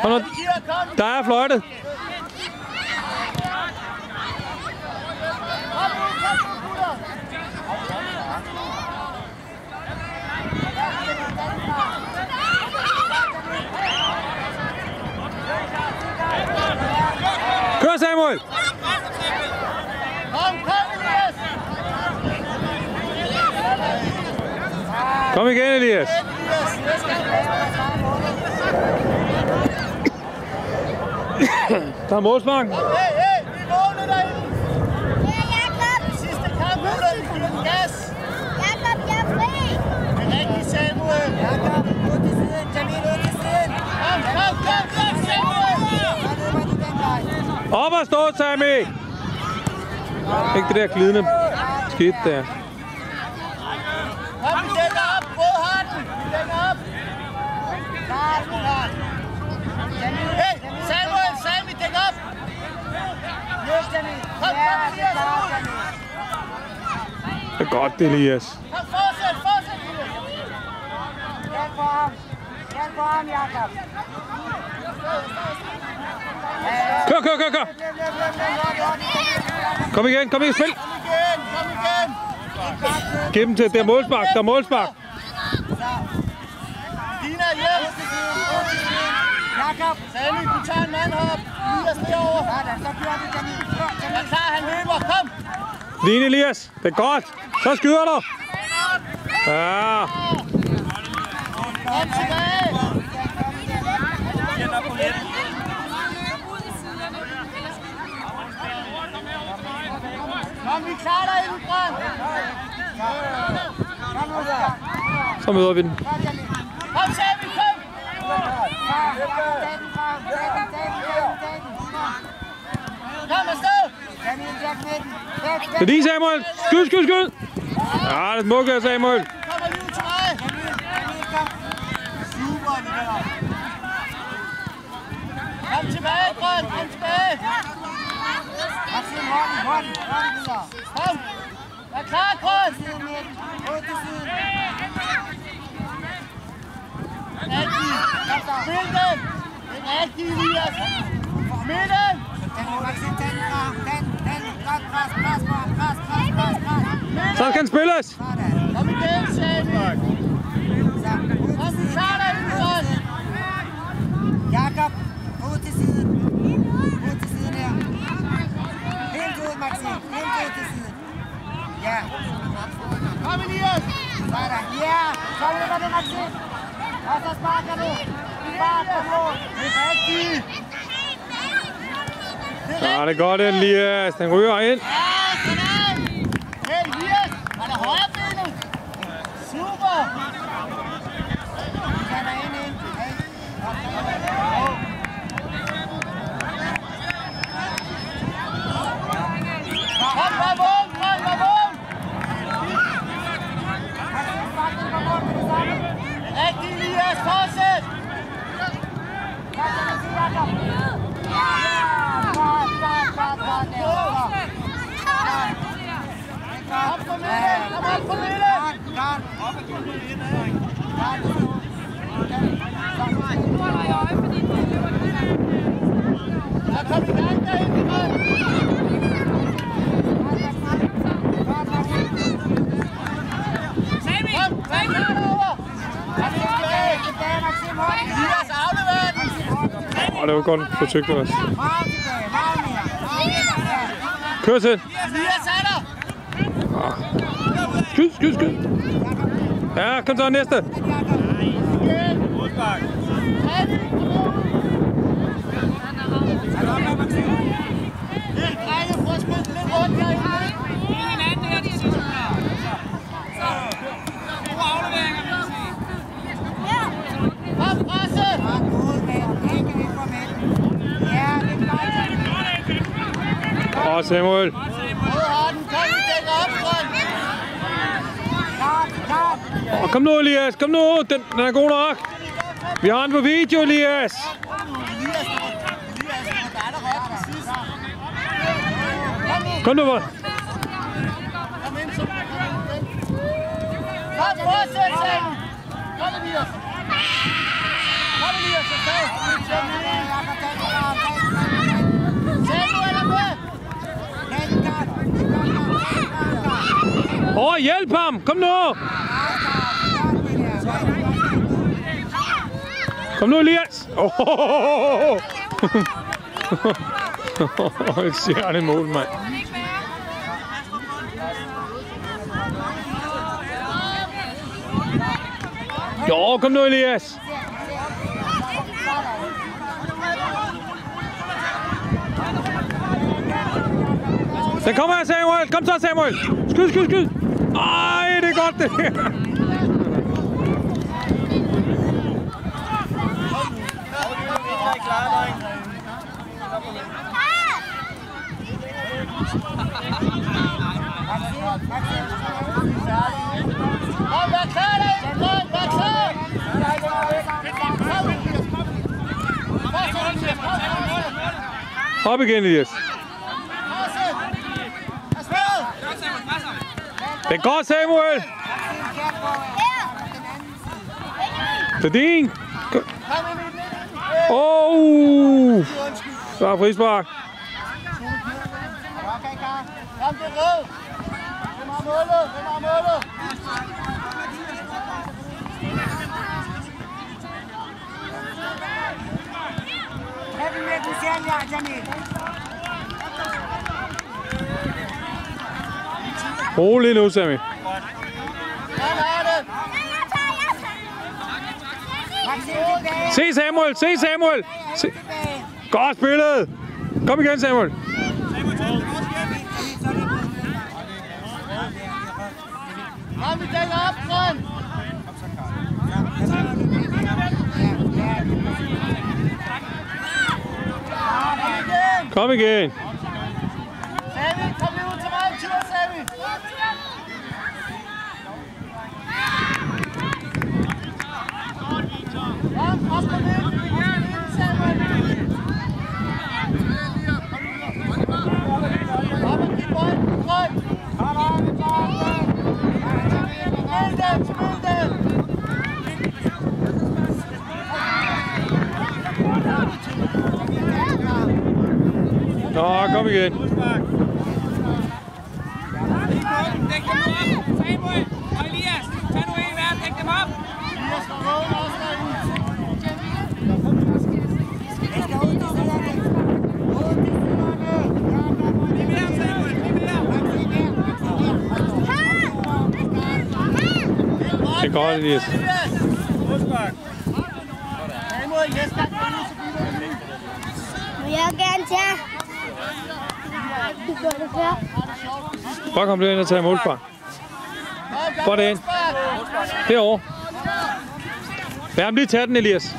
Kom nu. Der er fløjtet. Kør, Samuel! Kom igen, Elias! Der er målspark. Hey, vi vågner derinde! Sidste kamp, vi giver den gas! Jakob, jeg er fri! Det er rigtigt, Samuel! Jakob, ud til siden! Jamil, ud til siden! Kom, Samuel! Op og stå, Sammy! Ikke det der glidende skidt der. Kom, vi dækker op! Både hatten! Vi dækker op! Hey, Sammy, dæk op! Kom, Elias, ud! Det er godt, Elias. Kom, fortsæt, Hjælp for ham, Jakob! Kør! Kom igen, spil! Kom igen! Giv dem til, der er målspark, Dina, hjem! Jakob! Sammy, du tager en mand op! Elias derovre! Så kører vi, Jamil! Jeg er klar, han løber, kom! Lige Elias, det er godt. Så skyder du. Ja. Kom tilbage! Kom, vi klarer dig inden frem! Så møder vi den. Kom, Sammy, kom! Kom afsted! Det er lige, Samuel. Skyd. Ja, det smukker, Samuel. Kommer lige ud til mig! Super, det der! Kom tilbage, Grøn! Kom tilbage! Kom! Er klar, Grøn! Rigtig! Spil den! Det er rigtig, Elias! Midten! Så skal den spilles. Kom igen, Sammy! Kom, vi tager dig inden, Grøn! Jakob, ud til siden. Ud til siden her. Helt ud, Maxim. Helt ud til siden. Ja. Kom, Elias! Sådan. Ja. Så løber du, Maxim. Og så sparker du. Sparker du. Det er rigtigt! Ja, det er godt, Elias. Den ryger ind. Ja, sådan! Hey, Elias! Var der højre benet? Super! Tag dig ind. Kom, var vågen! Rigtig, Elias! Fortsæt! Kom på midten! Kom op på midten! Ja, kom i gang derinde, Grøn! Kom, hvad er derovre? Kom tilbage! Elias, aflever den! Det var godt forsøgt også. Kør til. Elias er der! Skyd. Ja, kom så næste. Drenge, prøv at spille lidt rundt herinde. Kom, presse! Samuel. Kom, vi dækker op, Grøn! Kom nu, Elias. Kom nu. Den er god nok. Vi har den på video, Elias. Kom nu! Kom nu, hvor? Kom ind, så kom ind. Kom, fortsæt, Sammy. Kom, Elias. Kom, Elias, så tag. Samuel er med. Hjælp ham! Kom nu! Kom nu, Elias! Et stjerne mål, mand. Jo, kom nu, Elias! Den kommer her, Samuel! Kom så, Samuel! Skyd, skyd, skyd! Ej, det er godt, det her! Kom, vær klar derinde! Kom, vær klar! Op igen, Elias. Det er godt, Samuel! Det er din! Så er frispark. Kom, det er rød! Hvem har målet? Hvem har målet? Rolig nu, Sammy. Se Samuel, se Samuel! Se. Godt spillet! Kom igen, Samuel! Kom, vi dækker op, Grøn! Kom igen! Sammy, kom lige ud til mig en tur, Sammy! Kom, op på midten! Samuel! Op og giv bolden, Grøn! Spil den, spil den! Nå, kom igen. Dæk dem op, Samuel og Elias. Tag nu en hver, dæk dem op. Elias skal råde også derinde. Det er godt, Elias. Jeg vil gerne tage. Bare kom ind og tage målspark. Få det ind. Derovre. Lad ham lige tage den, Elias.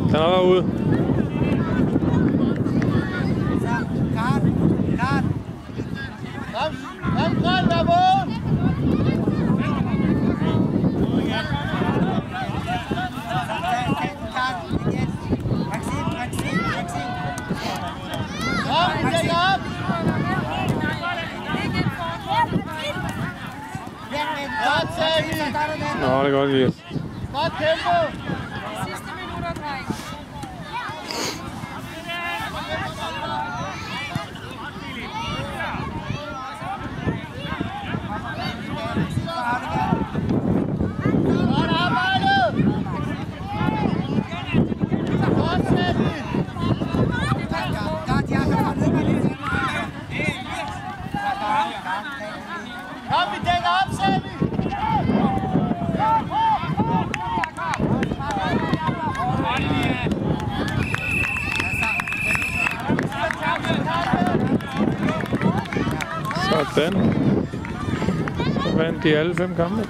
Den er bare ude. Kom, Grøn, vær vågen! Kom, vi dækker op! Godt, Sammy! Nå, det er godt, Elias. Godt tempo! Sidste minutter, dreng. Godt arbejdet! Godt, Sammy! Kom, vi dækker op, Sammy! Sådan. vandt de alle 5 kampe.